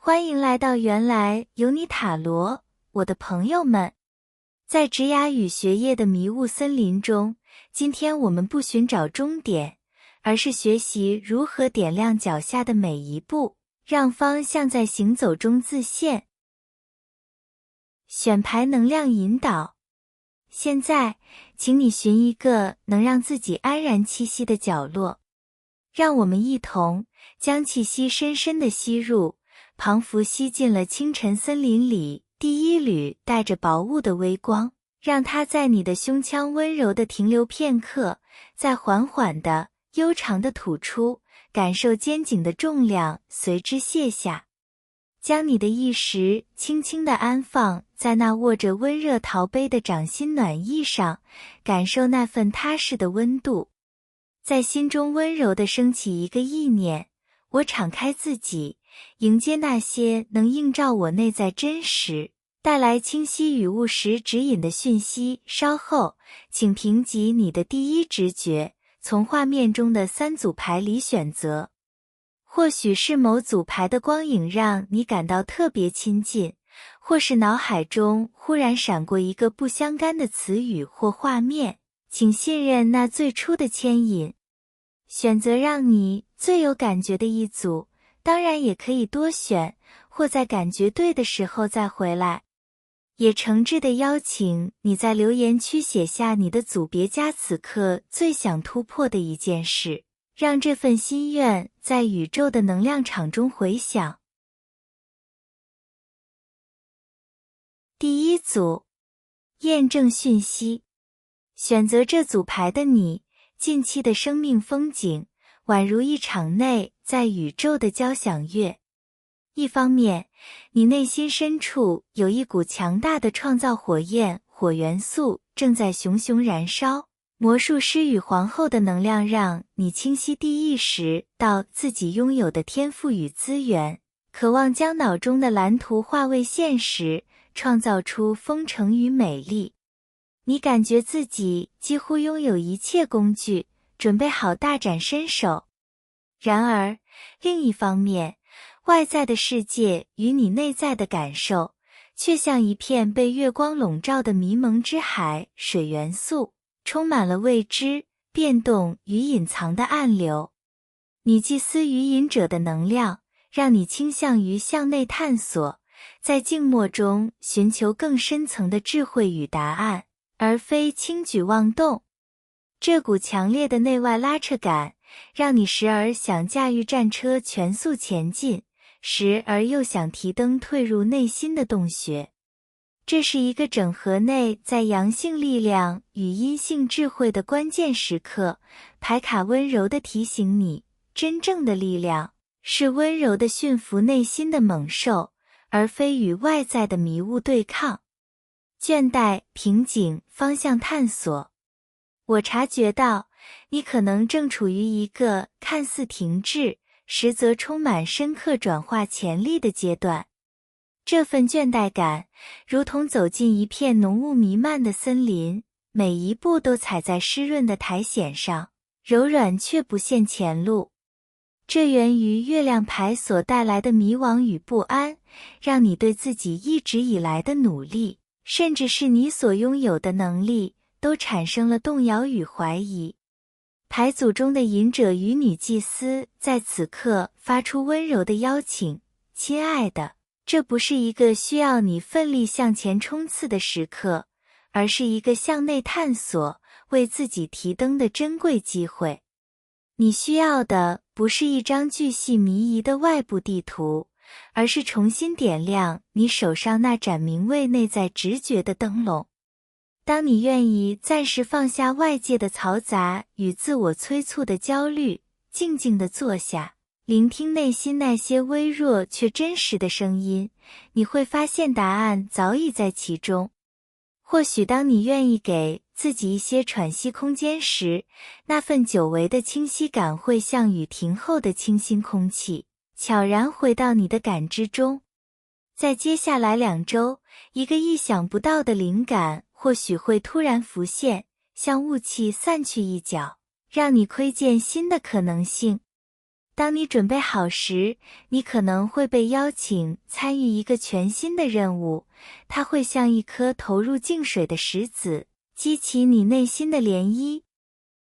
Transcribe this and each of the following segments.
欢迎来到原来有你塔罗，我的朋友们。在职涯与学业的迷雾森林中，今天我们不寻找终点，而是学习如何点亮脚下的每一步，让方向在行走中自现。选牌能量引导。现在，请你寻一个能让自己安然栖息的角落。让我们一同将气息深深地吸入，仿佛吸进了清晨森林里第一缕带着薄雾的微光，让它在你的胸腔温柔地停留片刻，再缓缓地、悠长地吐出，感受肩颈的重量随之卸下。将你的意识轻轻地安放在那握着温热陶杯的掌心暖意上，感受那份踏实的温度。在心中温柔地升起一个意念，我敞开自己，迎接那些能映照我内在真实，带来清晰与务实指引的讯息。稍后，请凭藉你的第一直觉，从画面中的3组牌里选择。或许是某组牌的光影让你感到特别亲近，或是脑海中忽然闪过一个不相干的词语或画面，请信任那最初的牵引。选择让你最有感觉的一组，当然也可以多选，或在感觉对的时候再回来。也诚挚地邀请你在留言区写下你的组别加此刻最想突破的一件事，让这份心愿在宇宙的能量场中回响。第一组，验证讯息。选择这组牌的你，近期的生命风景，宛如一场内在宇宙的交响乐。一方面，你内心深处有一股强大的创造火焰，火元素正在熊熊燃烧。魔术师与皇后的能量让你清晰地意识到自己拥有的天赋与资源，渴望将脑中的蓝图化为现实，创造出丰盛与美丽。你感觉自己几乎拥有一切工具，准备好大展身手。然而，另一方面，外在的世界与你内在的感受，却像一片被月光笼罩的迷蒙之海，水元素充满了未知、变动与隐藏的暗流。你祭司与隐者的能量，让你倾向于向内探索，在静默中寻求更深层的智慧与答案，而非轻举妄动。这股强烈的内外拉扯感，让你时而想驾驭战车全速前进，时而又想提灯退入内心的洞穴。这是一个整合内在阳性力量与阴性智慧的关键时刻。牌卡温柔地提醒你，真正的力量是温柔地驯服内心的猛兽，而非与外在的迷雾对抗。倦怠、瓶颈、方向探索。我察觉到，你可能正处于一个看似停滞，实则充满深刻转化潜力的阶段。这份倦怠感，如同走进一片浓雾弥漫的森林，每一步都踩在湿润的苔藓上，柔软却不见前路。这源于月亮牌所带来的迷惘与不安，让你对自己一直以来的努力，甚至是你所拥有的能力，都产生了动摇与怀疑。牌组中的隐者与女祭司在此刻发出温柔的邀请，亲爱的，这不是一个需要你奋力向前冲刺的时刻，而是一个向内探索、为自己提灯的珍贵机会。你需要的不是一张巨细靡遗的外部地图，而是重新点亮你手上那盏名为内在直觉的灯笼。当你愿意暂时放下外界的嘈杂与自我催促的焦虑，静静地坐下，聆听内心那些微弱却真实的声音，你会发现答案早已在其中。或许当你愿意给自己一些喘息空间时，那份久违的清晰感会像雨停后的清新空气，悄然回到你的感知中。在接下来2周，一个意想不到的灵感或许会突然浮现，像雾气散去一角，让你窥见新的可能性。当你准备好时，你可能会被邀请参与一个全新的任务，它会像一颗投入静水的石子，激起你内心的涟漪。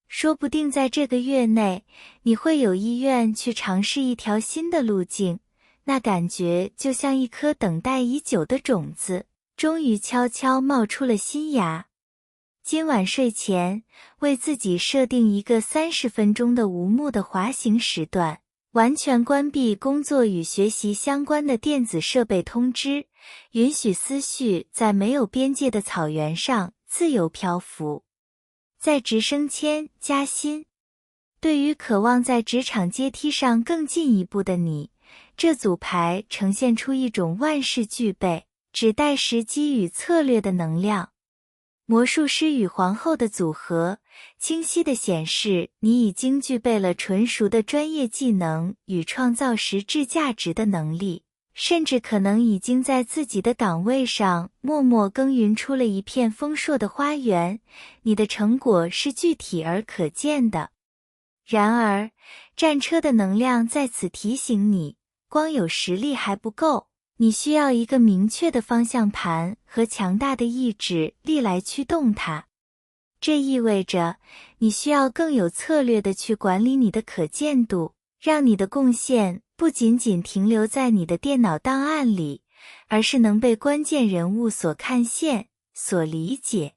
说不定在这个月内，你会有意愿去尝试一条新的路径，那感觉就像一颗等待已久的种子，终于悄悄冒出了新芽。今晚睡前，为自己设定一个30分钟的无幕的滑行时段，完全关闭工作与学习相关的电子设备通知，允许思绪在没有边界的草原上自由漂浮。在职升迁加薪，对于渴望在职场阶梯上更进一步的你，这组牌呈现出一种万事俱备，只待时机与策略的能量。魔术师与皇后的组合，清晰地显示你已经具备了纯熟的专业技能与创造实质价值的能力，甚至可能已经在自己的岗位上默默耕耘出了一片丰硕的花园，你的成果是具体而可见的。然而，战车的能量在此提醒你，光有实力还不够，你需要一个明确的方向盘和强大的意志力来驱动它。这意味着你需要更有策略地去管理你的可见度，让你的贡献不仅仅停留在你的电脑档案里，而是能被关键人物所看见、所理解。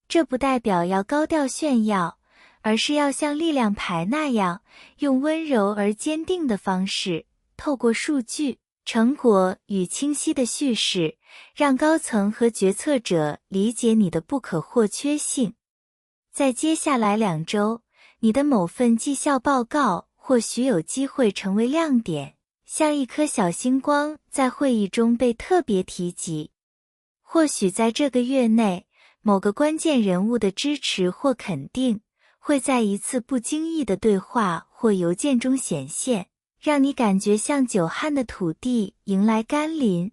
这不代表要高调炫耀，而是要像力量牌那样，用温柔而坚定的方式，透过数据、成果与清晰的叙事，让高层和决策者理解你的不可或缺性。在接下来2周，你的某份绩效报告或许有机会成为亮点，像一颗小星光在会议中被特别提及。或许在这个月内，某个关键人物的支持或肯定，会在一次不经意的对话或邮件中显现，让你感觉像久旱的土地迎来甘霖。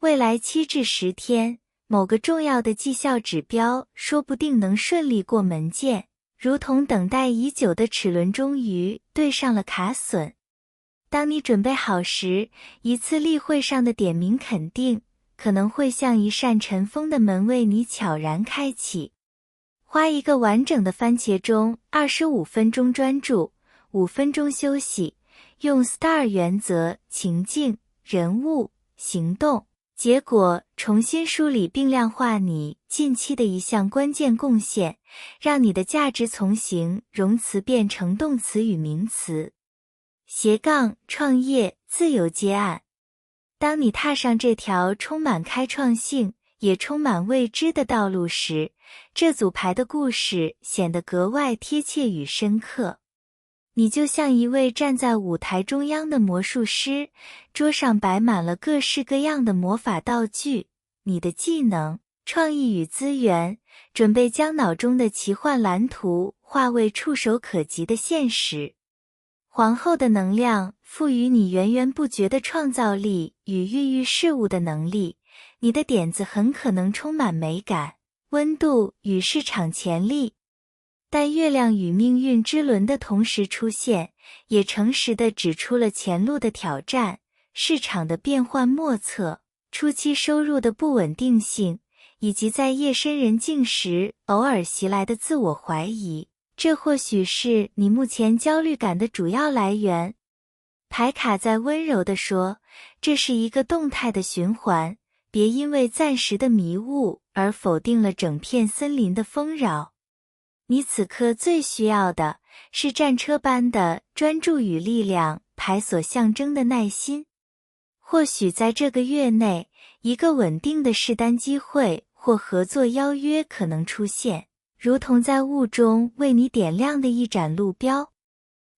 未来7至10天，某个重要的绩效指标说不定能顺利过门键，如同等待已久的齿轮终于对上了卡榫。当你准备好时，一次例会上的点名肯定，可能会像一扇尘封的门为你悄然开启。花一个完整的番茄钟，25分钟专注，5分钟休息，用 STAR 原则情境、人物、行动、结果重新梳理并量化你近期的一项关键贡献，让你的价值从形容词变成动词与名词。创业自由接案。当你踏上这条充满开创性也充满未知的道路时，这组牌的故事显得格外贴切与深刻。你就像一位站在舞台中央的魔术师，桌上摆满了各式各样的魔法道具，你的技能、创意与资源，准备将脑中的奇幻蓝图化为触手可及的现实。皇后的能量赋予你源源不绝的创造力与孕育事物的能力，你的点子很可能充满美感、温度与市场潜力。但月亮与命运之轮的同时出现，也诚实地指出了前路的挑战、市场的变幻莫测、初期收入的不稳定性，以及在夜深人静时偶尔袭来的自我怀疑。这或许是你目前焦虑感的主要来源。牌卡在温柔地说，这是一个动态的循环，别因为暂时的迷雾而否定了整片森林的丰饶。你此刻最需要的是战车般的专注与力量牌所象征的耐心。或许在这个月内，一个稳定的试单机会或合作邀约可能出现，如同在雾中为你点亮的一盏路标。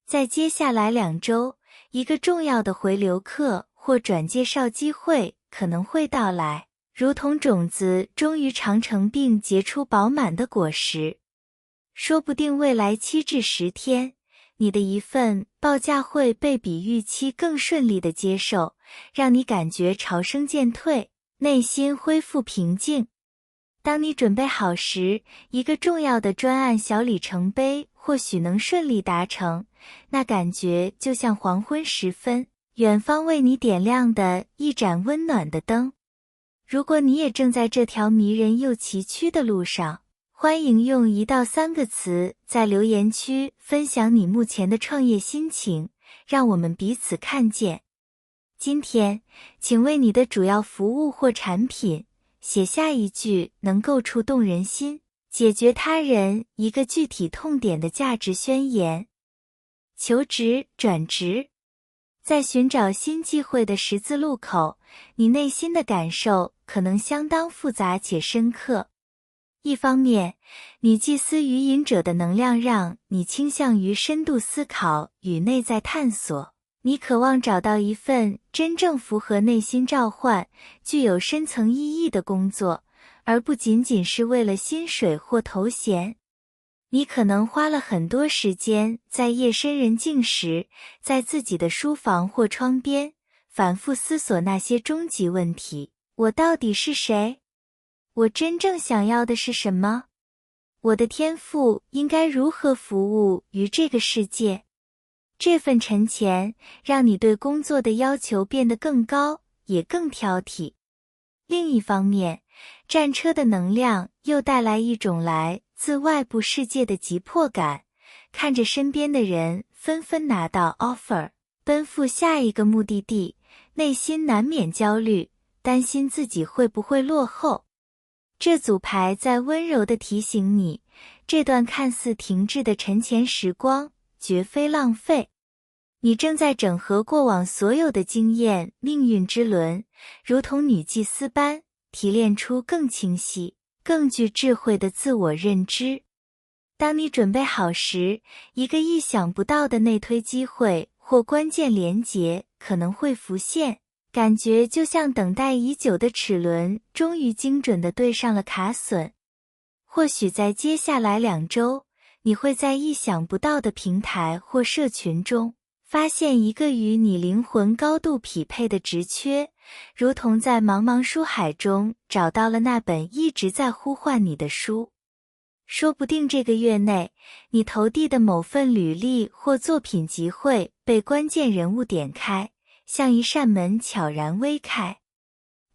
在接下来2周，一个重要的回流客或转介绍机会可能会到来，如同种子终于长成并结出饱满的果实。说不定未来7至10天，你的一份报价会被比预期更顺利地接受，让你感觉潮声渐退，内心恢复平静。当你准备好时，一个重要的专案小里程碑或许能顺利达成，那感觉就像黄昏时分，远方为你点亮的一盏温暖的灯。如果你也正在这条迷人又崎岖的路上，欢迎用1到3个词在留言区分享你目前的创业心情，让我们彼此看见。今天，请为你的主要服务或产品写下一句能够触动人心，解决他人一个具体痛点的价值宣言。求职、转职。在寻找新机会的十字路口，你内心的感受可能相当复杂且深刻。一方面，女祭司与隐者的能量让你倾向于深度思考与内在探索，你渴望找到一份真正符合内心召唤、具有深层意义的工作，而不仅仅是为了薪水或头衔。你可能花了很多时间在夜深人静时，在自己的书房或窗边，反复思索那些终极问题：我到底是谁？我真正想要的是什么？我的天赋应该如何服务于这个世界？这份沉潜让你对工作的要求变得更高，也更挑剔。另一方面，战车的能量又带来一种来自外部世界的急迫感，看着身边的人纷纷拿到 offer， 奔赴下一个目的地，内心难免焦虑，担心自己会不会落后。这组牌在温柔地提醒你，这段看似停滞的沉潜时光绝非浪费。你正在整合过往所有的经验，命运之轮，如同女祭司般，提炼出更清晰、更具智慧的自我认知。当你准备好时，一个意想不到的内推机会或关键连结可能会浮现，感觉就像等待已久的齿轮终于精准地对上了卡榫。或许在接下来2周，你会在意想不到的平台或社群中发现一个与你灵魂高度匹配的职缺，如同在茫茫书海中找到了那本一直在呼唤你的书。说不定这个月内，你投递的某份履历或作品集会被关键人物点开，像一扇门悄然微开。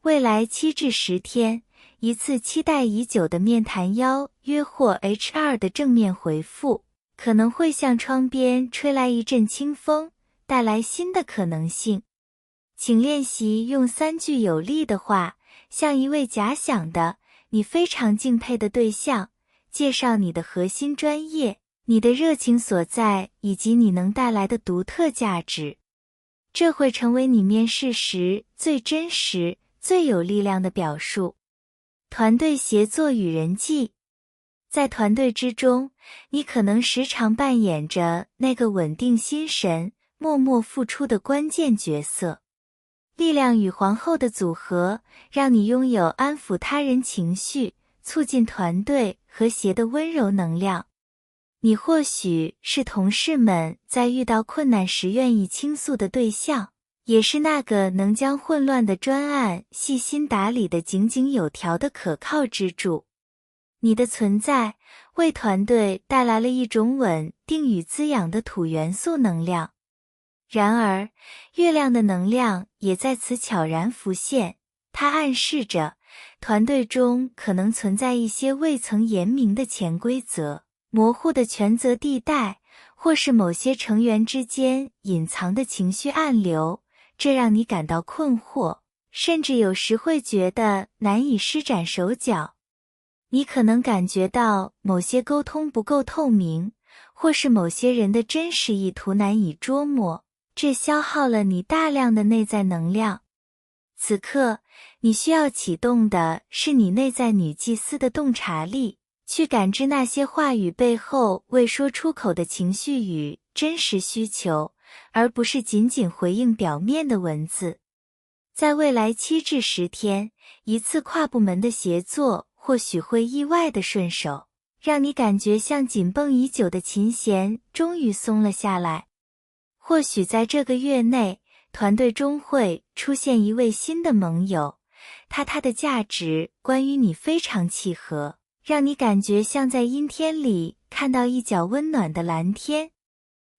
未来7至10天，一次期待已久的面谈邀约或 HR 的正面回复，可能会向窗边吹来一阵清风，带来新的可能性。请练习用3句有力的话，向一位假想的、你非常敬佩的对象，介绍你的核心专业、你的热情所在以及你能带来的独特价值。这会成为你面试时最真实、最有力量的表述。团队协作与人际。在团队之中，你可能时常扮演着那个稳定心神、默默付出的关键角色。力量与皇后的组合，让你拥有安抚他人情绪、促进团队和谐的温柔能量。你或许是同事们在遇到困难时愿意倾诉的对象，也是那个能将混乱的专案细心打理得井井有条的可靠支柱。你的存在为团队带来了一种稳定与滋养的土元素能量。然而，月亮的能量也在此悄然浮现，它暗示着团队中可能存在一些未曾言明的潜规则、模糊的权责地带，或是某些成员之间隐藏的情绪暗流，这让你感到困惑，甚至有时会觉得难以施展手脚。你可能感觉到某些沟通不够透明，或是某些人的真实意图难以捉摸，这消耗了你大量的内在能量。此刻，你需要启动的是你内在女祭司的洞察力，去感知那些话语背后未说出口的情绪与真实需求，而不是仅仅回应表面的文字。在未来7至10天，一次跨部门的协作或许会意外的顺手，让你感觉像紧绷已久的琴弦终于松了下来。或许在这个月内，团队中会出现一位新的盟友，他的价值观与你非常契合，让你感觉像在阴天里看到一角温暖的蓝天。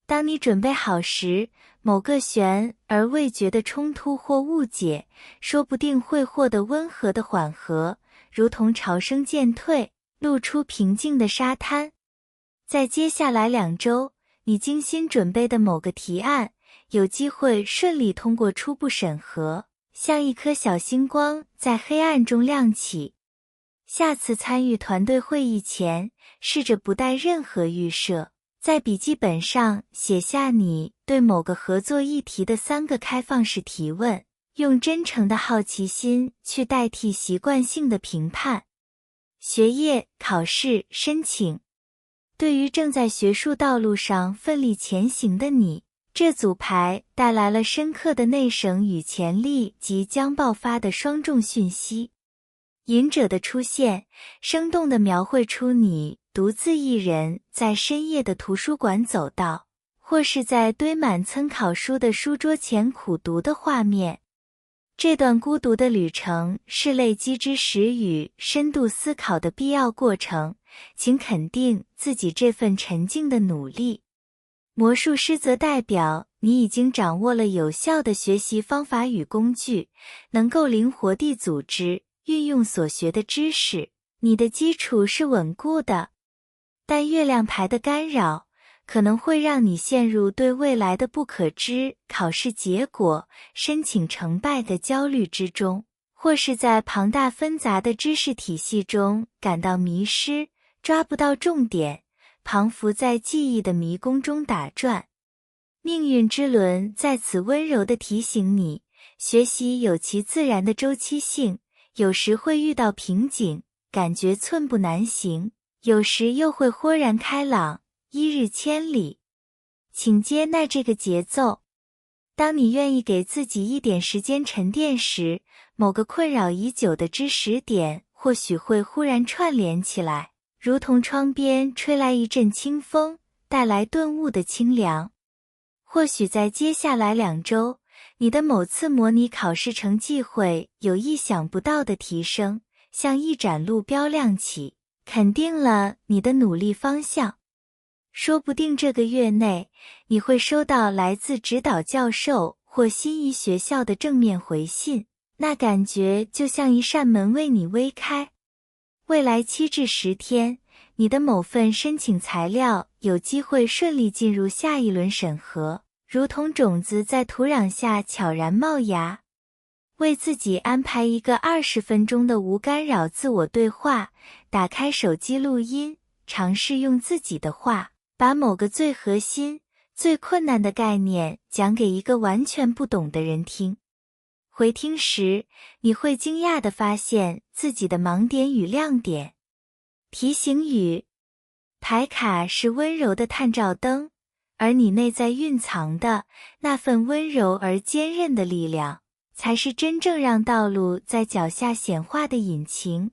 当你准备好时，某个悬而未决的冲突或误解，说不定会获得温和的缓和，如同潮声渐退，露出平静的沙滩。在接下来2周，你精心准备的某个提案，有机会顺利通过初步审核，像一颗小星光在黑暗中亮起。下次参与团队会议前，试着不带任何预设，在笔记本上写下你对某个合作议题的3个开放式提问，用真诚的好奇心去代替习惯性的评判。学业、考试、申请。对于正在学术道路上奋力前行的你，这组牌带来了深刻的内省与潜力即将爆发的双重讯息。隐者的出现，生动地描绘出你独自一人在深夜的图书馆走道，或是在堆满参考书的书桌前苦读的画面。这段孤独的旅程是累积知识与深度思考的必要过程，请肯定自己这份沉静的努力。魔术师则代表你已经掌握了有效的学习方法与工具，能够灵活地组织运用所学的知识，你的基础是稳固的。但月亮牌的干扰可能会让你陷入对未来的不可知考试结果、申请成败的焦虑之中，或是在庞大纷杂的知识体系中感到迷失，抓不到重点，彷佛在记忆的迷宫中打转。命运之轮在此温柔地提醒你，学习有其自然的周期性，有时会遇到瓶颈，感觉寸步难行，有时又会豁然开朗，一日千里。请接纳这个节奏。当你愿意给自己一点时间沉淀时，某个困扰已久的知识点或许会忽然串联起来，如同窗边吹来一阵清风，带来顿悟的清凉。或许在接下来2周，你的某次模拟考试成绩会有意想不到的提升，像一盏路标亮起，肯定了你的努力方向。说不定这个月内，你会收到来自指导教授或心仪学校的正面回信，那感觉就像一扇门为你微开。未来7至10天，你的某份申请材料有机会顺利进入下一轮审核，如同种子在土壤下悄然冒芽。为自己安排一个20分钟的无干扰自我对话，打开手机录音，尝试用自己的话，把某个最核心、最困难的概念讲给一个完全不懂的人听。回听时，你会惊讶地发现自己的盲点与亮点。提醒语：牌卡是温柔的探照灯，而你内在蕴藏的那份温柔而坚韧的力量，才是真正让道路在脚下显化的引擎。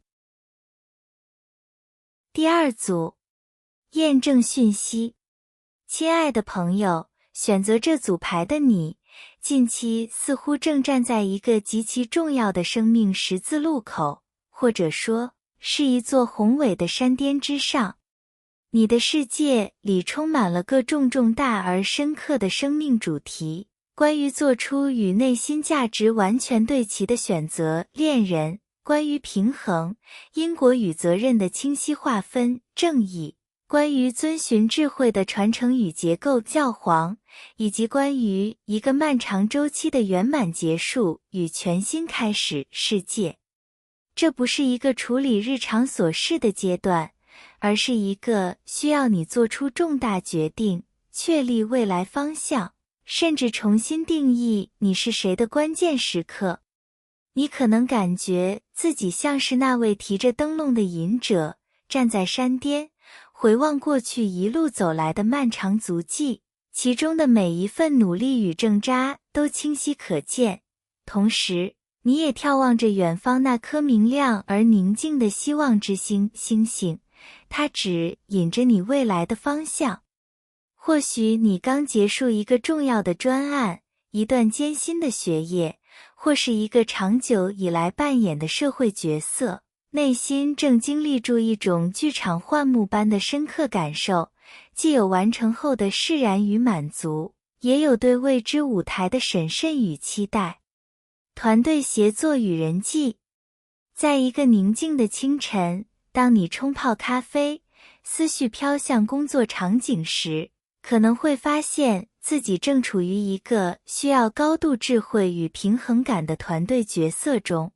第2组，验证讯息。亲爱的朋友，选择这组牌的你，近期似乎正站在一个极其重要的生命十字路口，或者说，是一座宏伟的山巅之上。你的世界里充满了各重大而深刻的生命主题，关于做出与内心价值完全对齐的选择，恋人，关于平衡，因果与责任的清晰划分，正义，关于遵循智慧的传承与结构，教皇，以及关于一个漫长周期的圆满结束与全新开始，世界。这不是一个处理日常琐事的阶段，而是一个需要你做出重大决定，确立未来方向，甚至重新定义你是谁的关键时刻。你可能感觉自己像是那位提着灯笼的隐者，站在山巅，回望过去一路走来的漫长足迹，其中的每一份努力与挣扎都清晰可见。同时，你也眺望着远方那颗明亮而宁静的希望之星，它指引着你未来的方向。或许你刚结束一个重要的专案，一段艰辛的学业，或是一个长久以来扮演的社会角色，内心正经历住一种剧场幻幕般的深刻感受，既有完成后的释然与满足，也有对未知舞台的审慎与期待。团队协作与人际。在一个宁静的清晨，当你冲泡咖啡，思绪飘向工作场景时，可能会发现自己正处于一个需要高度智慧与平衡感的团队角色中。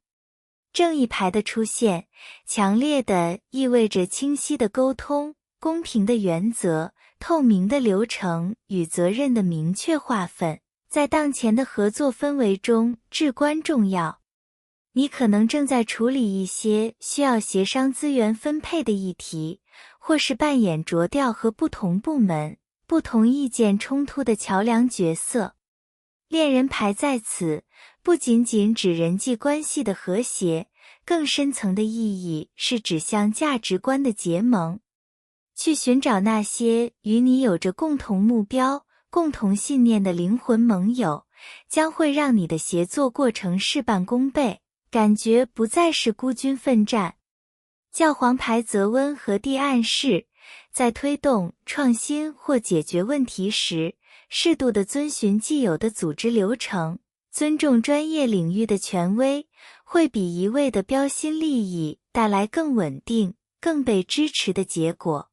正义牌的出现，强烈地意味着清晰的沟通、公平的原则、透明的流程与责任的明确划分，在当前的合作氛围中至关重要。你可能正在处理一些需要协商资源分配的议题，或是扮演着调和不同部门、不同意见冲突的桥梁角色。恋人牌在此，不仅仅指人际关系的和谐，更深层的意义是指向价值观的结盟。去寻找那些与你有着共同目标、共同信念的灵魂盟友，将会让你的协作过程事半功倍，感觉不再是孤军奋战。教皇牌则温和地暗示，在推动创新或解决问题时，适度地遵循既有的组织流程，尊重专业领域的权威，会比一味的标新立异带来更稳定、更被支持的结果。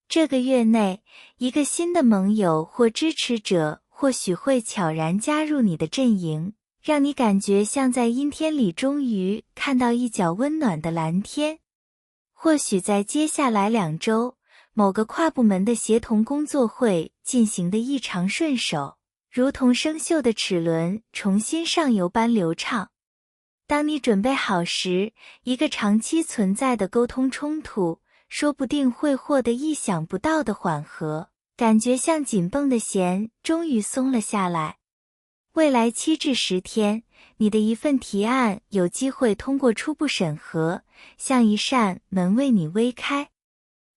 这个月内，一个新的盟友或支持者或许会悄然加入你的阵营，让你感觉像在阴天里终于看到一角温暖的蓝天。或许在接下来2周，某个跨部门的协同工作会进行得异常顺手，如同生锈的齿轮重新上油般流畅。当你准备好时，一个长期存在的沟通冲突说不定会获得意想不到的缓和，感觉像紧绷的弦终于松了下来。未来7至10天，你的一份提案有机会通过初步审核，像一扇门为你微开。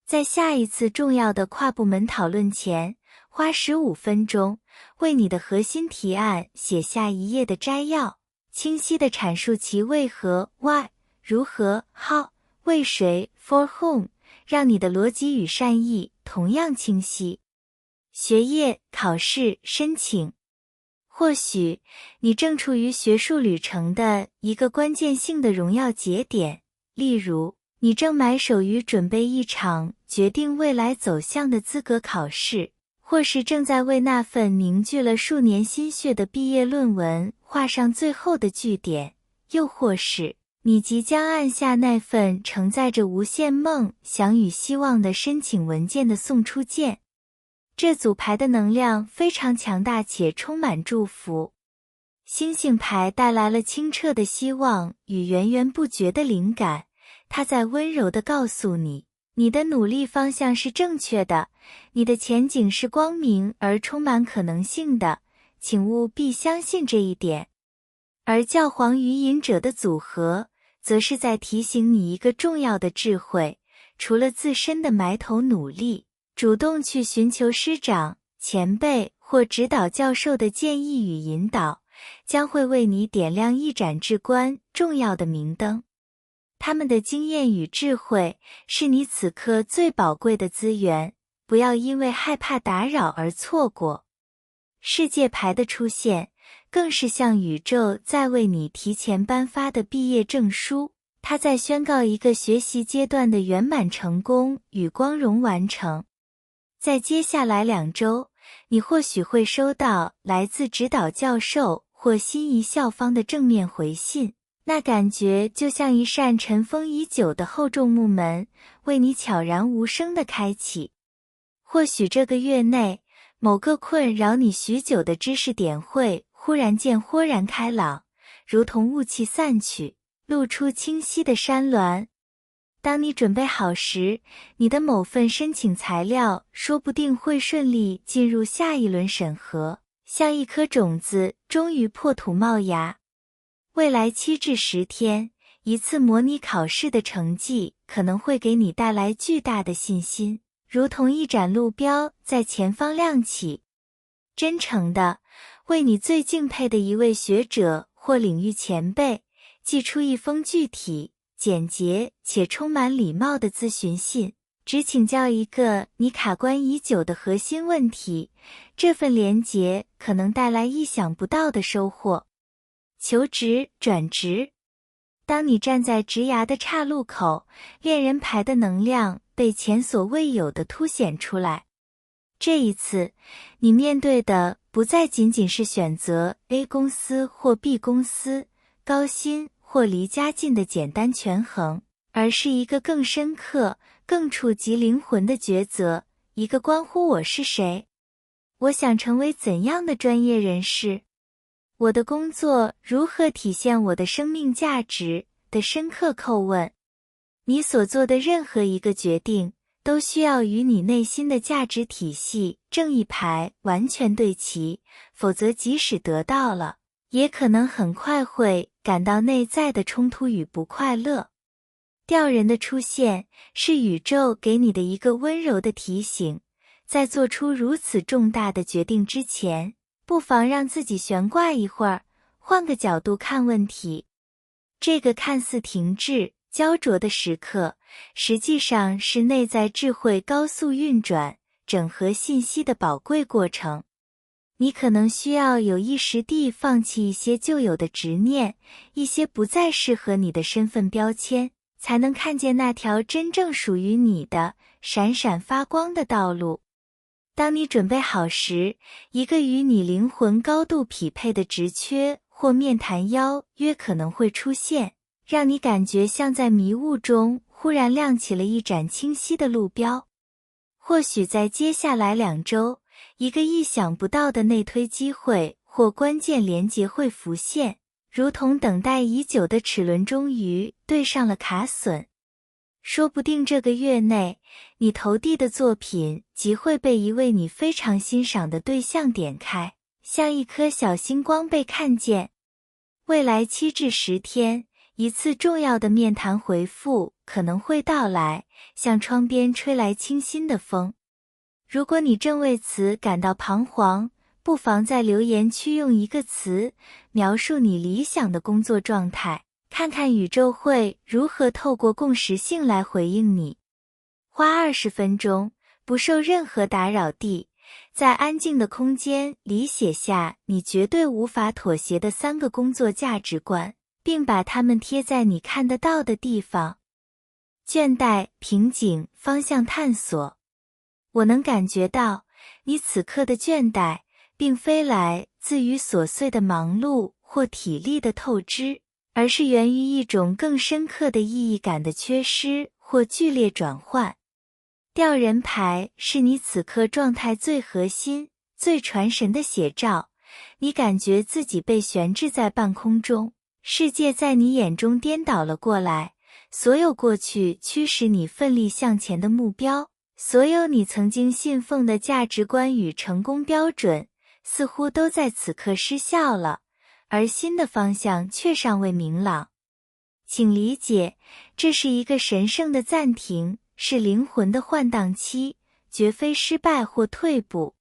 在下一次重要的跨部门讨论前，花15分钟，为你的核心提案写下1页的摘要，清晰地阐述其为何 （why）、如何 （how）、为谁 （for whom）， 让你的逻辑与善意同样清晰。学业、考试、申请。或许你正处于学术旅程的一个关键性的荣耀节点，例如，你正埋首于准备一场决定未来走向的资格考试，或是正在为那份凝聚了数年心血的毕业论文画上最后的句点，又或是你即将按下那份承载着无限梦想与希望的申请文件的送出键。这组牌的能量非常强大且充满祝福。星星牌带来了清澈的希望与源源不绝的灵感，它在温柔地告诉你，你的努力方向是正确的，你的前景是光明而充满可能性的，请务必相信这一点。而教皇与隐者的组合，则是在提醒你一个重要的智慧，除了自身的埋头努力，主动去寻求师长、前辈或指导教授的建议与引导，将会为你点亮一盏至关重要的明灯。他们的经验与智慧是你此刻最宝贵的资源，不要因为害怕打扰而错过。世界牌的出现，更是向宇宙在为你提前颁发的毕业证书，它在宣告一个学习阶段的圆满成功与光荣完成。在接下来2周，你或许会收到来自指导教授或心仪校方的正面回信，那感觉就像一扇尘封已久的厚重木门，为你悄然无声地开启。或许这个月内，某个困扰你许久的知识点会忽然间豁然开朗，如同雾气散去，露出清晰的山峦。当你准备好时，你的某份申请材料说不定会顺利进入下一轮审核，像一颗种子终于破土冒芽。未来7至10天，一次模拟考试的成绩可能会给你带来巨大的信心，如同一盏路标在前方亮起。真诚的，为你最敬佩的一位学者或领域前辈，寄出一封具体简洁且充满礼貌的咨询信，只请教一个你卡关已久的核心问题，这份连结可能带来意想不到的收获。求职转职，当你站在职涯的岔路口，恋人牌的能量被前所未有的凸显出来。这一次，你面对的不再仅仅是选择 A 公司或 B 公司，高薪或离家近的简单权衡，而是一个更深刻、更触及灵魂的抉择，一个关乎我是谁，我想成为怎样的专业人士，我的工作如何体现我的生命价值的深刻叩问。你所做的任何一个决定，都需要与你内心的价值体系正义牌完全对齐，否则即使得到了，也可能很快会感到内在的冲突与不快乐。调人的出现是宇宙给你的一个温柔的提醒，在做出如此重大的决定之前，不妨让自己悬挂一会儿，换个角度看问题。这个看似停滞、焦灼的时刻，实际上是内在智慧高速运转、整合信息的宝贵过程。你可能需要有意识地放弃一些旧有的执念，一些不再适合你的身份标签，才能看见那条真正属于你的、闪闪发光的道路。当你准备好时，一个与你灵魂高度匹配的职缺或面谈邀约可能会出现，让你感觉像在迷雾中忽然亮起了一盏清晰的路标。或许在接下来2周，一个意想不到的内推机会或关键连结会浮现，如同等待已久的齿轮终于对上了卡榫。说不定这个月内，你投递的作品即会被一位你非常欣赏的对象点开，像一颗小星光被看见。未来7至10天，一次重要的面谈回复可能会到来，像窗边吹来清新的风。如果你正为此感到彷徨，不妨在留言区用一个词描述你理想的工作状态，看看宇宙会如何透过共识性来回应你。花20分钟，不受任何打扰地，在安静的空间里写下你绝对无法妥协的3个工作价值观，并把它们贴在你看得到的地方。倦怠、瓶颈、方向探索。我能感觉到，你此刻的倦怠，并非来自于琐碎的忙碌或体力的透支，而是源于一种更深刻的意义感的缺失或剧烈转换。调人牌是你此刻状态最核心、最传神的写照，你感觉自己被悬置在半空中，世界在你眼中颠倒了过来，所有过去驱使你奋力向前的目标，所有你曾经信奉的价值观与成功标准，似乎都在此刻失效了，而新的方向却尚未明朗。请理解，这是一个神圣的暂停，是灵魂的换挡期，绝非失败或退步。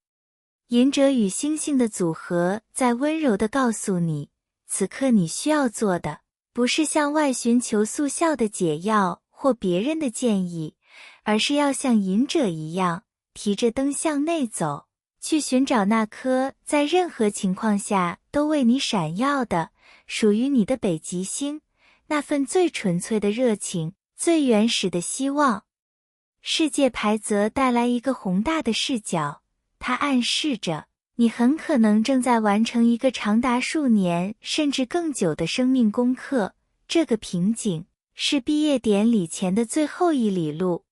隐者与星星的组合在温柔地告诉你，此刻你需要做的，不是向外寻求速效的解药或别人的建议，而是要像隐者一样，提着灯向内走，去寻找那颗在任何情况下都为你闪耀的，属于你的北极星，那份最纯粹的热情，最原始的希望。世界牌则带来一个宏大的视角，它暗示着你很可能正在完成一个长达数年甚至更久的生命功课，这个瓶颈是毕业典礼前的最后一里路。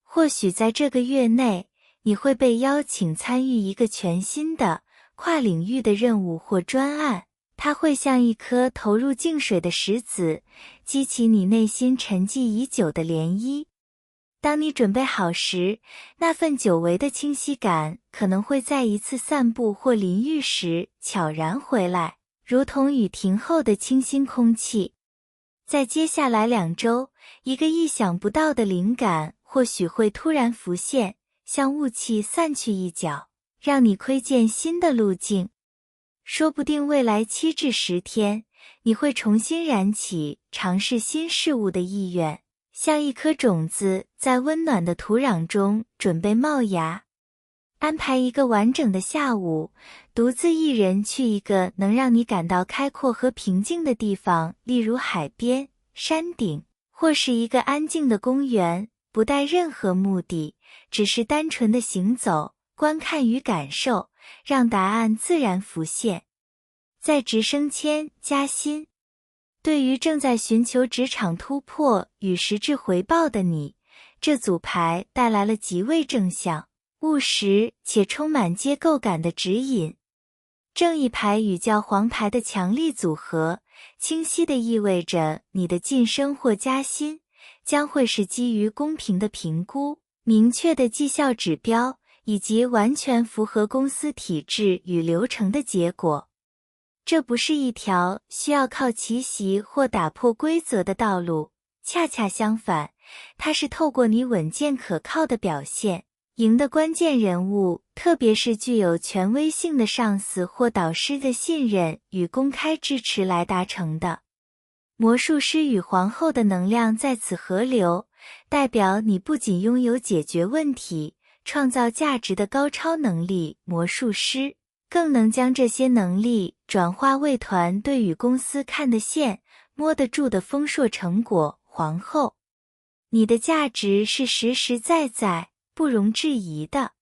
或许在这个月内，你会被邀请参与一个全新的、跨领域的任务或专案，它会像一颗投入静水的石子，激起你内心沉寂已久的涟漪。当你准备好时，那份久违的清晰感可能会在一次散步或淋浴时悄然回来，如同雨停后的清新空气。在接下来2周，一个意想不到的灵感或许会突然浮现，像雾气散去一角，让你窥见新的路径。说不定未来7至10天，你会重新燃起尝试新事物的意愿，像一颗种子在温暖的土壤中准备冒芽。安排一个完整的下午，独自一人去一个能让你感到开阔和平静的地方，例如海边、山顶，或是一个安静的公园，不带任何目的，只是单纯的行走、观看与感受，让答案自然浮现。在职升迁、加薪。对于正在寻求职场突破与实质回报的你，这组牌带来了极为正向、务实且充满结构感的指引。正义牌与教皇牌的强力组合，清晰地意味着你的晋升或加薪将会是基于公平的评估、明确的绩效指标，以及完全符合公司体制与流程的结果。这不是一条需要靠奇袭或打破规则的道路，恰恰相反，它是透过你稳健可靠的表现，赢得关键人物，特别是具有权威性的上司或导师的信任与公开支持来达成的。魔术师与皇后的能量在此合流，代表你不仅拥有解决问题、创造价值的高超能力，魔术师更能将这些能力转化为团队与公司看得见、摸得住的丰硕成果。皇后，你的价值是实实在在、不容置疑的。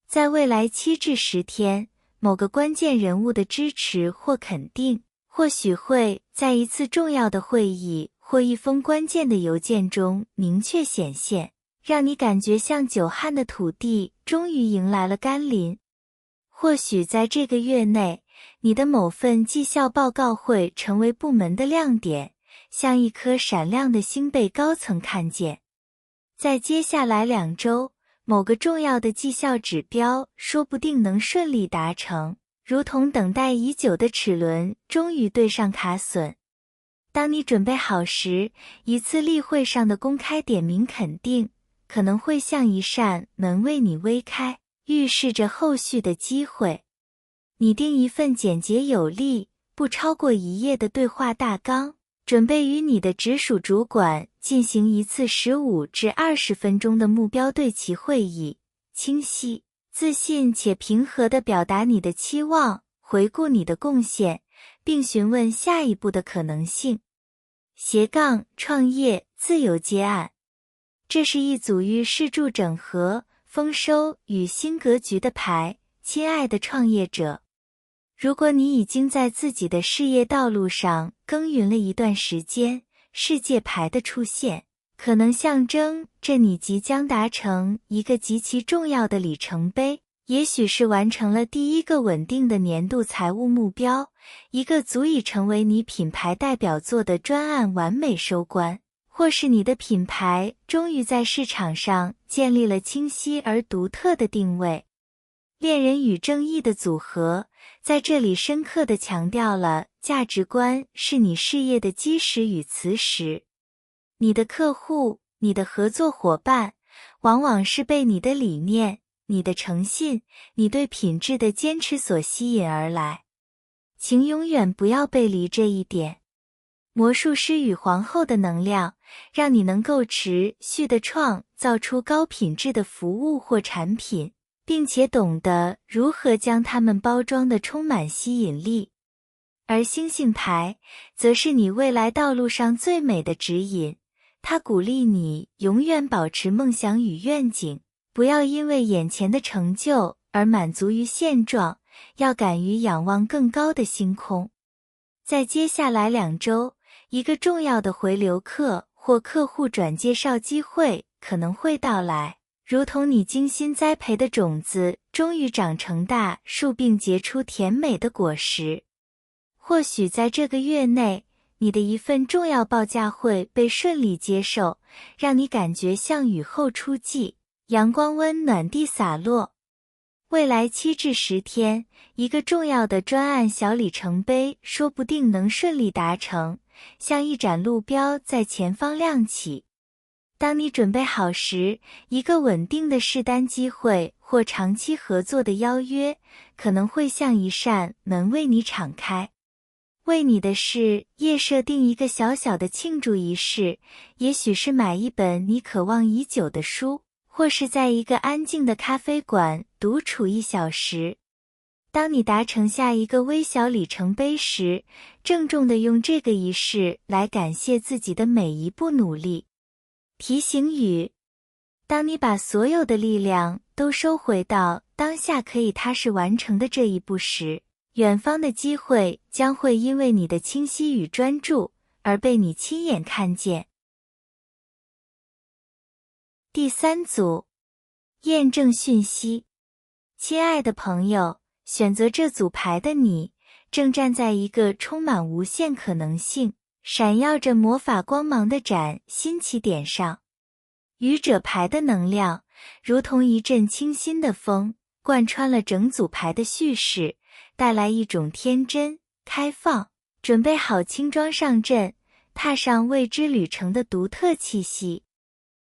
在未来7至10天，某个关键人物的支持或肯定，或许会在一次重要的会议或一封关键的邮件中明确显现，让你感觉像久旱的土地终于迎来了甘霖。或许在这个月内，你的某份绩效报告会成为部门的亮点，像一颗闪亮的星被高层看见。在接下来2周，某个重要的绩效指标说不定能顺利达成，如同等待已久的齿轮终于对上卡榫。当你准备好时，一次例会上的公开点名肯定，可能会像一扇门为你微开，预示着后续的机会。拟定一份简洁有力、不超过1页的对话大纲，准备与你的直属主管进行一次15至20分钟的目标对齐会议，清晰、自信且平和地表达你的期望，回顾你的贡献，并询问下一步的可能性。创业、自由接案。这是一组与视柱整合、丰收与新格局的牌。亲爱的创业者，如果你已经在自己的事业道路上耕耘了一段时间，世界牌的出现可能象征着你即将达成一个极其重要的里程碑，也许是完成了第一个稳定的年度财务目标，一个足以成为你品牌代表作的专案完美收官，或是你的品牌终于在市场上建立了清晰而独特的定位。恋人与正义的组合，在这里深刻地强调了价值观是你事业的基石与磁石。你的客户、你的合作伙伴，往往是被你的理念、你的诚信、你对品质的坚持所吸引而来。请永远不要背离这一点。魔术师与皇后的能量，让你能够持续地创造出高品质的服务或产品，并且懂得如何将它们包装得充满吸引力。而星星牌，则是你未来道路上最美的指引，它鼓励你永远保持梦想与愿景，不要因为眼前的成就而满足于现状，要敢于仰望更高的星空。在接下来2周，一个重要的回流客或客户转介绍机会可能会到来，如同你精心栽培的种子终于长成大树并结出甜美的果实。或许在这个月内，你的一份重要报价会被顺利接受，让你感觉像雨后初霁，阳光温暖地洒落。未来7至10天，一个重要的专案小里程碑说不定能顺利达成，像一盏路标在前方亮起。当你准备好时，一个稳定的试单机会或长期合作的邀约，可能会像一扇门为你敞开。为你的事业设定一个小小的庆祝仪式，也许是买一本你渴望已久的书，或是在一个安静的咖啡馆独处1小时。当你达成下一个微小里程碑时，郑重地用这个仪式来感谢自己的每一步努力。提醒语：当你把所有的力量都收回到当下可以踏实完成的这一步时，远方的机会将会因为你的清晰与专注而被你亲眼看见。第3组，验证讯息。亲爱的朋友，选择这组牌的你，正站在一个充满无限可能性、闪耀着魔法光芒的崭新起点上。愚者牌的能量，如同一阵清新的风，贯穿了整组牌的叙事，带来一种天真、开放，准备好轻装上阵，踏上未知旅程的独特气息。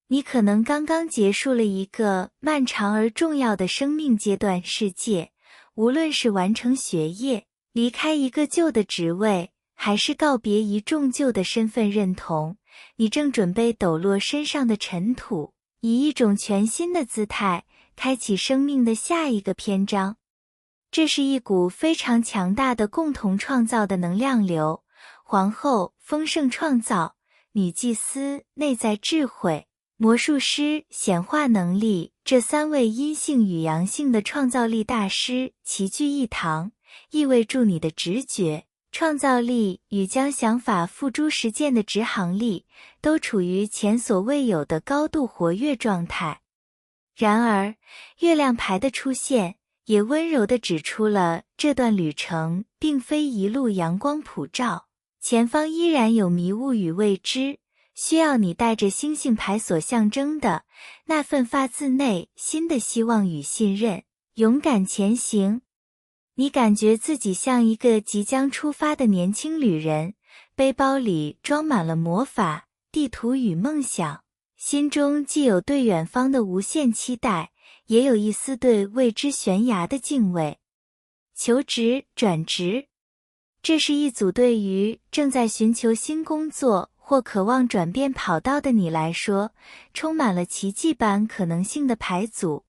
你可能刚刚结束了一个漫长而重要的生命阶段世界，无论是完成学业、离开一个旧的职位，还是告别一众旧的身份认同，你正准备抖落身上的尘土，以一种全新的姿态，开启生命的下一个篇章。这是一股非常强大的共同创造的能量流。皇后丰盛创造，女祭司内在智慧，魔术师显化能力，这3位阴性与阳性的创造力大师齐聚一堂，意味着你的直觉、创造力与将想法付诸实践的执行力都处于前所未有的高度活跃状态。然而，月亮牌的出现也温柔地指出了这段旅程并非一路阳光普照，前方依然有迷雾与未知，需要你带着星星牌所象征的那份发自内心的希望与信任，勇敢前行。你感觉自己像一个即将出发的年轻旅人，背包里装满了魔法、地图与梦想，心中既有对远方的无限期待，也有一丝对未知悬崖的敬畏。求职、转职，这是一组对于正在寻求新工作或渴望转变跑道的你来说，充满了奇迹般可能性的牌组。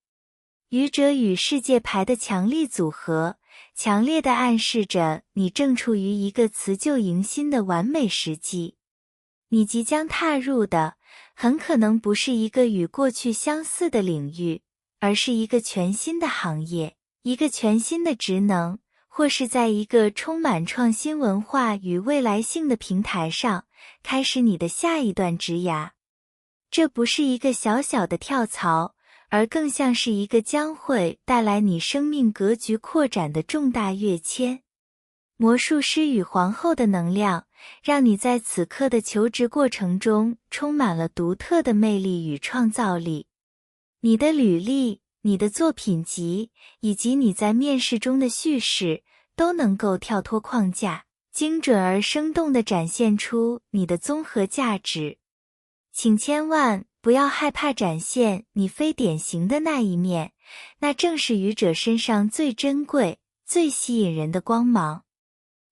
愚者与世界牌的强力组合，强烈地暗示着你正处于一个辞旧迎新的完美时机。你即将踏入的，很可能不是一个与过去相似的领域，而是一个全新的行业，一个全新的职能，或是在一个充满创新文化与未来性的平台上，开始你的下一段职涯。这不是一个小小的跳槽，而更像是一个将会带来你生命格局扩展的重大跃迁。魔术师与皇后的能量，让你在此刻的求职过程中充满了独特的魅力与创造力。你的履历、你的作品集，以及你在面试中的叙事，都能够跳脱框架，精准而生动地展现出你的综合价值。请千万不要害怕展现你非典型的那一面，那正是愚者身上最珍贵、最吸引人的光芒。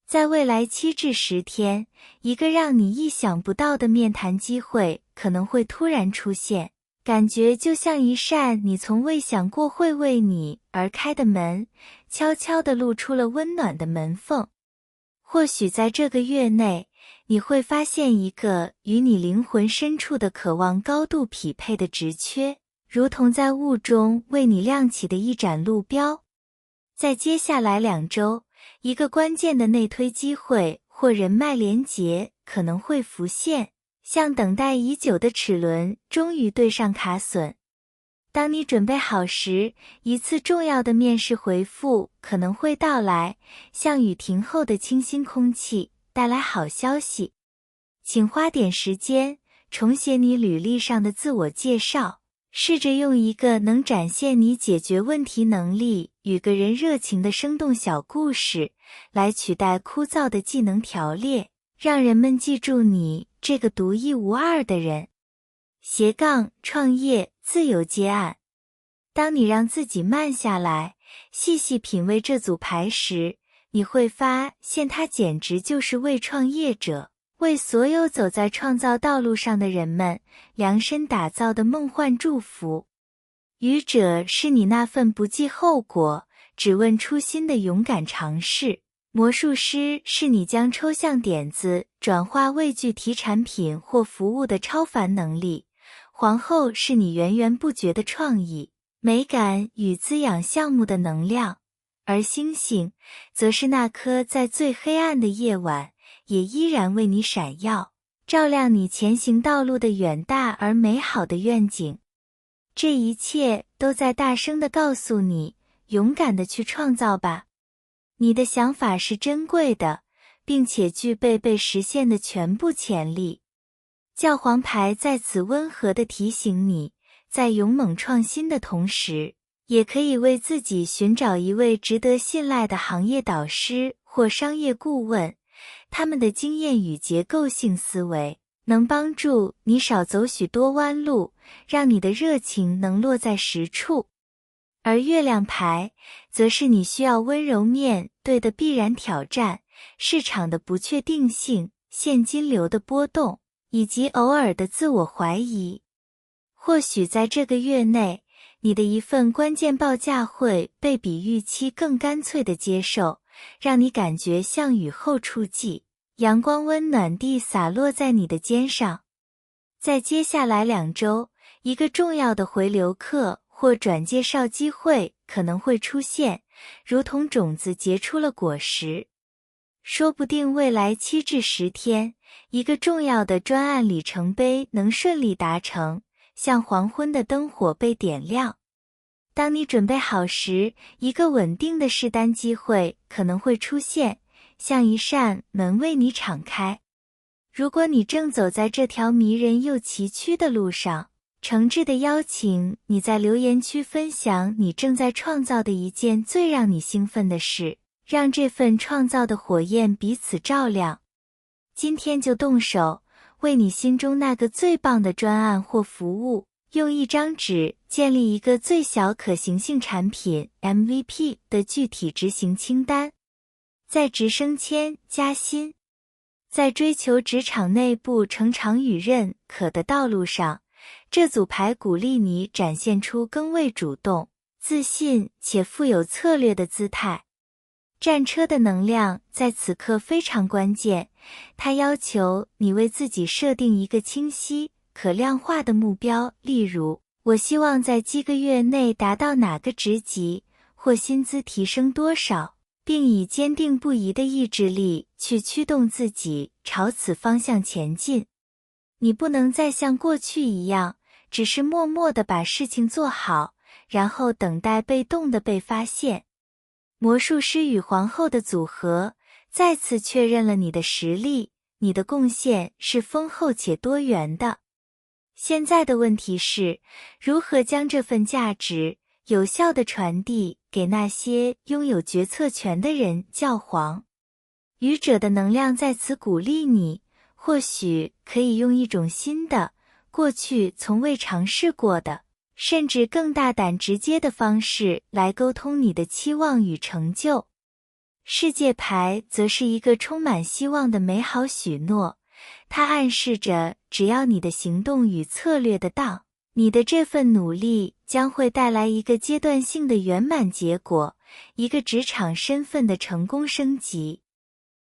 在未来7至10天，一个让你意想不到的面谈机会可能会突然出现，感觉就像一扇你从未想过会为你而开的门，悄悄地露出了温暖的门缝。或许在这个月内，你会发现一个与你灵魂深处的渴望高度匹配的职缺，如同在雾中为你亮起的一盏路标。在接下来2周，一个关键的内推机会或人脉连结可能会浮现，像等待已久的齿轮终于对上卡榫。当你准备好时，一次重要的面试回复可能会到来，像雨停后的清新空气，带来好消息。请花点时间重写你履历上的自我介绍，试着用一个能展现你解决问题能力与个人热情的生动小故事，来取代枯燥的技能条列，让人们记住你这个独一无二的人。创业自由接案。当你让自己慢下来，细细品味这组牌时，你会发现它简直就是为创业者，为所有走在创造道路上的人们量身打造的梦幻祝福。愚者是你那份不计后果，只问初心的勇敢尝试。魔术师是你将抽象点子转化为具体产品或服务的超凡能力。皇后是你源源不绝的创意、美感与滋养项目的能量。而星星，则是那颗在最黑暗的夜晚，也依然为你闪耀，照亮你前行道路的远大而美好的愿景。这一切都在大声地告诉你，勇敢地去创造吧。你的想法是珍贵的，并且具备被实现的全部潜力。教皇牌在此温和地提醒你，在勇猛创新的同时，也可以为自己寻找一位值得信赖的行业导师或商业顾问，他们的经验与结构性思维能帮助你少走许多弯路，让你的热情能落在实处。而月亮牌，则是你需要温柔面对的必然挑战，市场的不确定性、现金流的波动，以及偶尔的自我怀疑。或许在这个月内，你的一份关键报价会被比预期更干脆地接受，让你感觉像雨后初霁，阳光温暖地洒落在你的肩上。在接下来2周，一个重要的回流客或转介绍机会可能会出现，如同种子结出了果实。说不定未来7至10天，一个重要的专案里程碑能顺利达成，像黄昏的灯火被点亮。当你准备好时，一个稳定的试单机会可能会出现，像一扇门为你敞开。如果你正走在这条迷人又崎岖的路上，诚挚地邀请你在留言区分享你正在创造的一件最让你兴奋的事，让这份创造的火焰彼此照亮。今天就动手，为你心中那个最棒的专案或服务，用一张纸建立一个最小可行性产品 MVP 的具体执行清单。在职升迁加薪，在追求职场内部成长与认可的道路上，这组牌鼓励你展现出更为主动、自信且富有策略的姿态。战车的能量在此刻非常关键，它要求你为自己设定一个清晰、可量化的目标，例如，我希望在几个月内达到哪个职级，或薪资提升多少，并以坚定不移的意志力去驱动自己朝此方向前进。你不能再像过去一样，只是默默地把事情做好，然后等待被动地被发现。魔术师与皇后的组合再次确认了你的实力，你的贡献是丰厚且多元的。现在的问题是，如何将这份价值有效地传递给那些拥有决策权的人。教皇愚者的能量在此鼓励你，或许可以用一种新的、过去从未尝试过的，甚至更大胆直接的方式来沟通你的期望与成就。世界牌则是一个充满希望的美好许诺，它暗示着只要你的行动与策略得当，你的这份努力将会带来一个阶段性的圆满结果，一个职场身份的成功升级。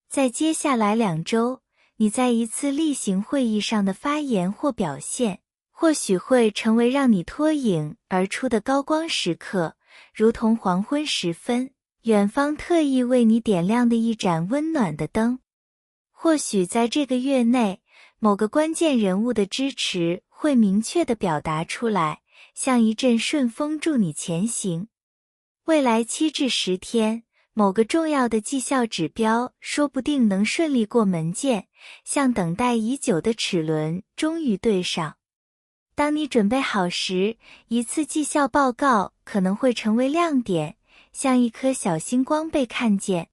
在接下来2周，你在一次例行会议上的发言或表现，或许会成为让你脱颖而出的高光时刻，如同黄昏时分，远方特意为你点亮的一盏温暖的灯。或许在这个月内，某个关键人物的支持会明确地表达出来，像一阵顺风助你前行。未来7至10天，某个重要的绩效指标说不定能顺利过门键，像等待已久的齿轮终于对上。当你准备好时，一次绩效报告可能会成为亮点，像一颗小星光被看见。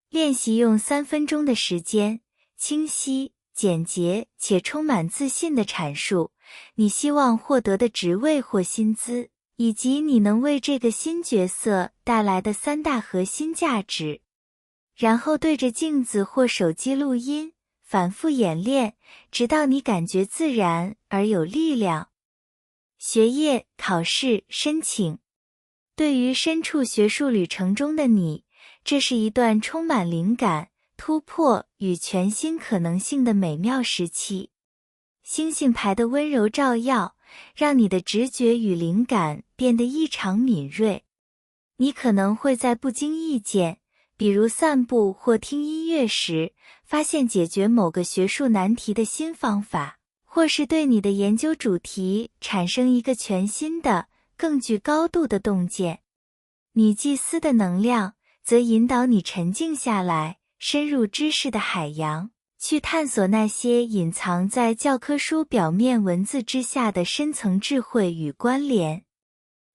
练习用3分钟的时间，清晰、简洁且充满自信地阐述你希望获得的职位或薪资，以及你能为这个新角色带来的3大核心价值。然后对着镜子或手机录音，反复演练，直到你感觉自然而有力量。学业、考试、申请。对于身处学术旅程中的你，这是一段充满灵感、突破与全新可能性的美妙时期。星星牌的温柔照耀，让你的直觉与灵感变得异常敏锐。你可能会在不经意间，比如散步或听音乐时，发现解决某个学术难题的新方法，或是对你的研究主题产生一个全新的、更具高度的洞见。女祭司的能量则引导你沉静下来，深入知识的海洋，去探索那些隐藏在教科书表面文字之下的深层智慧与关联。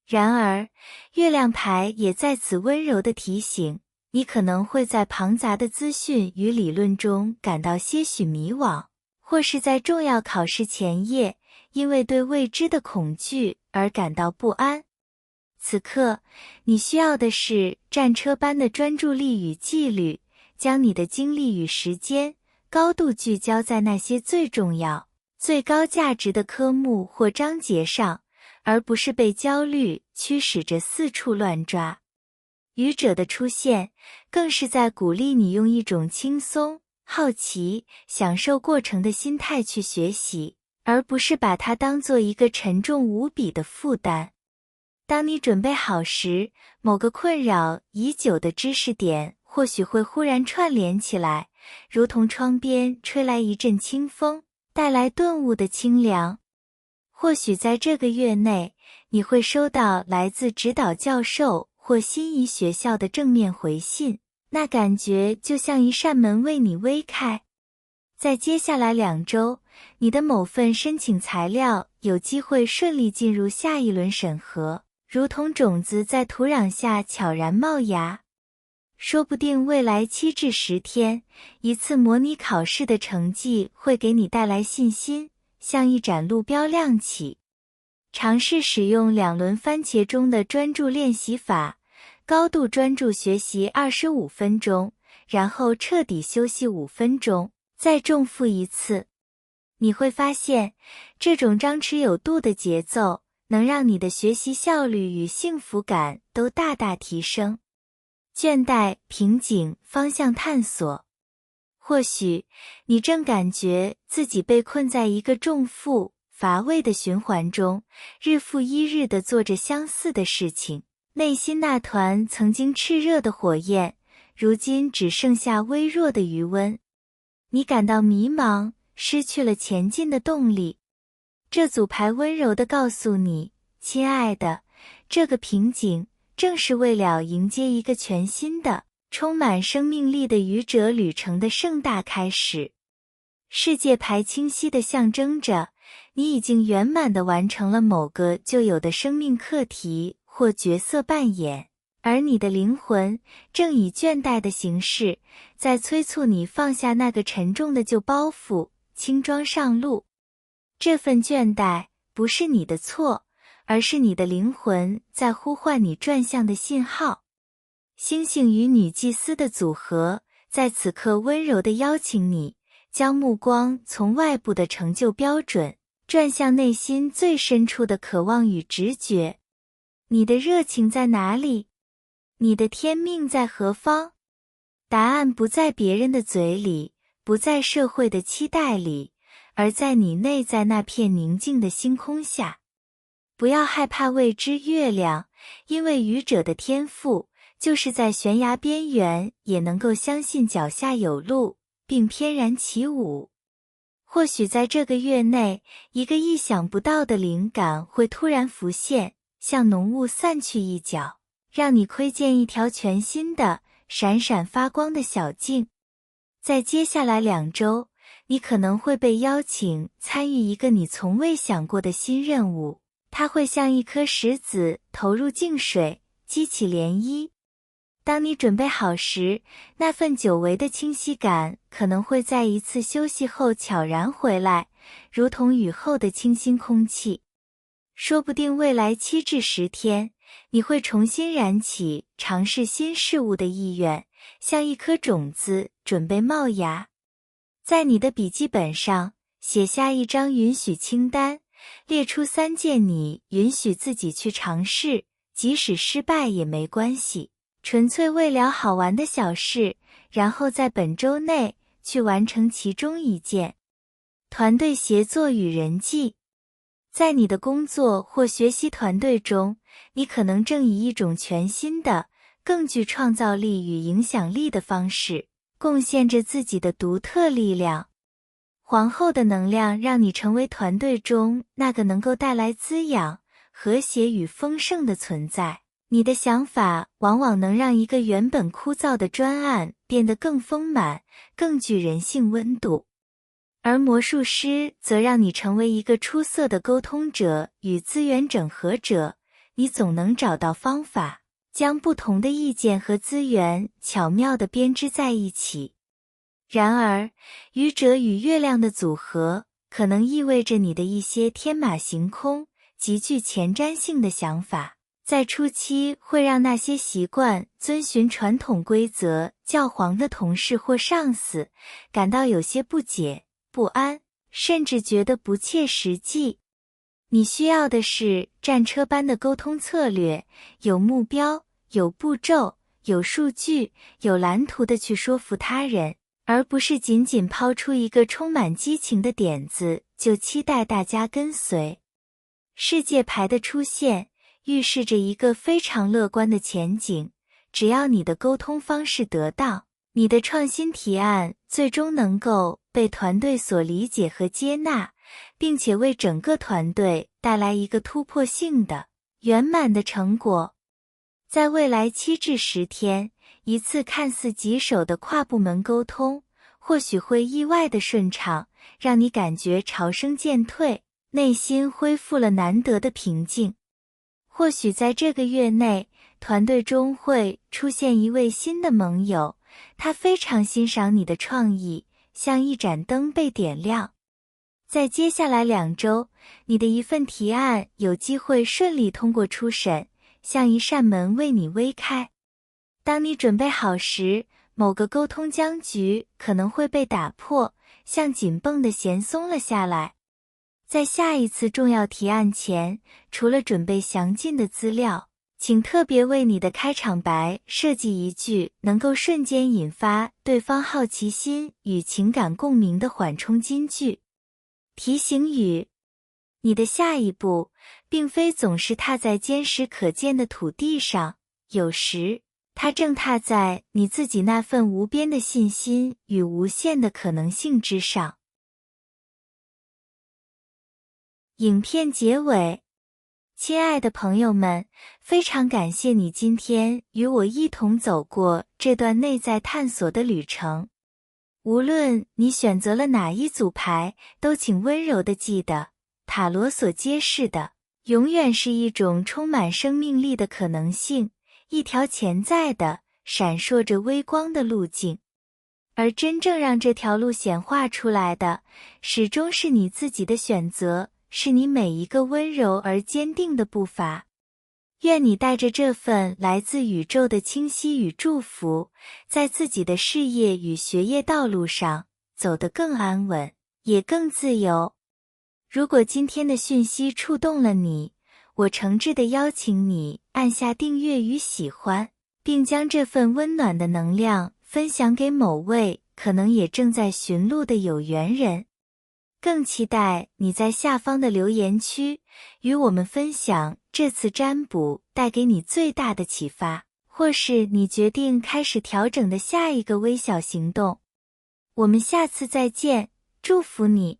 然而，月亮牌也在此温柔地提醒，你可能会在庞杂的资讯与理论中感到些许迷惘，或是在重要考试前夜，因为对未知的恐惧而感到不安。此刻，你需要的是战车般的专注力与纪律，将你的精力与时间高度聚焦在那些最重要、最高价值的科目或章节上，而不是被焦虑驱使着四处乱抓。愚者的出现，更是在鼓励你用一种轻松、好奇、享受过程的心态去学习，而不是把它当作一个沉重无比的负担。当你准备好时，某个困扰已久的知识点或许会忽然串联起来，如同窗边吹来一阵清风，带来顿悟的清凉。或许在这个月内，你会收到来自指导教授或心仪学校的正面回信，那感觉就像一扇门为你微开。在接下来2周，你的某份申请材料有机会顺利进入下一轮审核，如同种子在土壤下悄然冒芽。说不定未来7至10天，一次模拟考试的成绩会给你带来信心，像一盏路标亮起。尝试使用2轮番茄钟的专注练习法，高度专注学习25分钟，然后彻底休息5分钟，再重复一次。你会发现，这种张弛有度的节奏能让你的学习效率与幸福感都大大提升。倦怠、瓶颈、方向探索。或许你正感觉自己被困在一个重复、乏味的循环中，日复一日地做着相似的事情，内心那团曾经炽热的火焰，如今只剩下微弱的余温。你感到迷茫，失去了前进的动力。这组牌温柔地告诉你，亲爱的，这个瓶颈正是为了迎接一个全新的、充满生命力的愚者旅程的盛大开始。世界牌清晰地象征着，你已经圆满地完成了某个就有的生命课题或角色扮演，而你的灵魂正以倦怠的形式，在催促你放下那个沉重的旧包袱，轻装上路。这份倦怠不是你的错，而是你的灵魂在呼唤你转向的信号。星星与女祭司的组合，在此刻温柔地邀请你，将目光从外部的成就标准，转向内心最深处的渴望与直觉。你的热情在哪里？你的天命在何方？答案不在别人的嘴里，不在社会的期待里，而在你内在那片宁静的星空下。不要害怕未知月亮，因为愚者的天赋就是在悬崖边缘也能够相信脚下有路，并翩然起舞。或许在这个月内，一个意想不到的灵感会突然浮现，像浓雾散去一角，让你窥见一条全新的、闪闪发光的小径。在接下来2周，你可能会被邀请参与一个你从未想过的新任务，它会像一颗石子投入静水，激起涟漪。当你准备好时，那份久违的清晰感可能会在一次休息后悄然回来，如同雨后的清新空气。说不定未来7至10天，你会重新燃起尝试新事物的意愿，像一颗种子准备冒芽。在你的笔记本上写下一张允许清单，列出3件你允许自己去尝试，即使失败也没关系，纯粹为了好玩的小事，然后在本周内去完成其中1件。团队协作与人际。在你的工作或学习团队中，你可能正以一种全新的、更具创造力与影响力的方式，贡献着自己的独特力量。皇后的能量让你成为团队中那个能够带来滋养、和谐与丰盛的存在。你的想法往往能让一个原本枯燥的专案变得更丰满、更具人性温度。而魔术师则让你成为一个出色的沟通者与资源整合者，你总能找到方法，将不同的意见和资源巧妙地编织在一起。然而，愚者与月亮的组合可能意味着你的一些天马行空、极具前瞻性的想法，在初期会让那些习惯遵循传统规则教皇的同事或上司感到有些不解、不安，甚至觉得不切实际。你需要的是战车般的沟通策略，有目标、有步骤、有数据、有蓝图的去说服他人，而不是仅仅抛出一个充满激情的点子就期待大家跟随。世界牌的出现预示着一个非常乐观的前景，只要你的沟通方式得当，你的创新提案最终能够被团队所理解和接纳，并且为整个团队带来一个突破性的、圆满的成果。在未来7至10天，一次看似棘手的跨部门沟通，或许会意外的顺畅，让你感觉潮声渐退，内心恢复了难得的平静。或许在这个月内，团队中会出现一位新的盟友，他非常欣赏你的创意，像一盏灯被点亮。在接下来2周，你的一份提案有机会顺利通过初审，像一扇门为你微开。当你准备好时，某个沟通僵局可能会被打破，像紧绷的弦松了下来。在下一次重要提案前，除了准备详尽的资料，请特别为你的开场白设计一句能够瞬间引发对方好奇心与情感共鸣的缓冲金句。提醒语：你的下一步并非总是踏在坚实可见的土地上，有时它正踏在你自己那份无边的信心与无限的可能性之上。影片结尾。亲爱的朋友们，非常感谢你今天与我一同走过这段内在探索的旅程。无论你选择了哪一组牌，都请温柔地记得，塔罗所揭示的，永远是一种充满生命力的可能性，一条潜在的、闪烁着微光的路径。而真正让这条路显化出来的，始终是你自己的选择，是你每一个温柔而坚定的步伐。愿你带着这份来自宇宙的清晰与祝福，在自己的事业与学业道路上走得更安稳，也更自由。如果今天的讯息触动了你，我诚挚地邀请你按下订阅与喜欢，并将这份温暖的能量分享给某位可能也正在寻路的有缘人。更期待你在下方的留言区与我们分享这次占卜带给你最大的启发，或是你决定开始调整的下一个微小行动。我们下次再见，祝福你。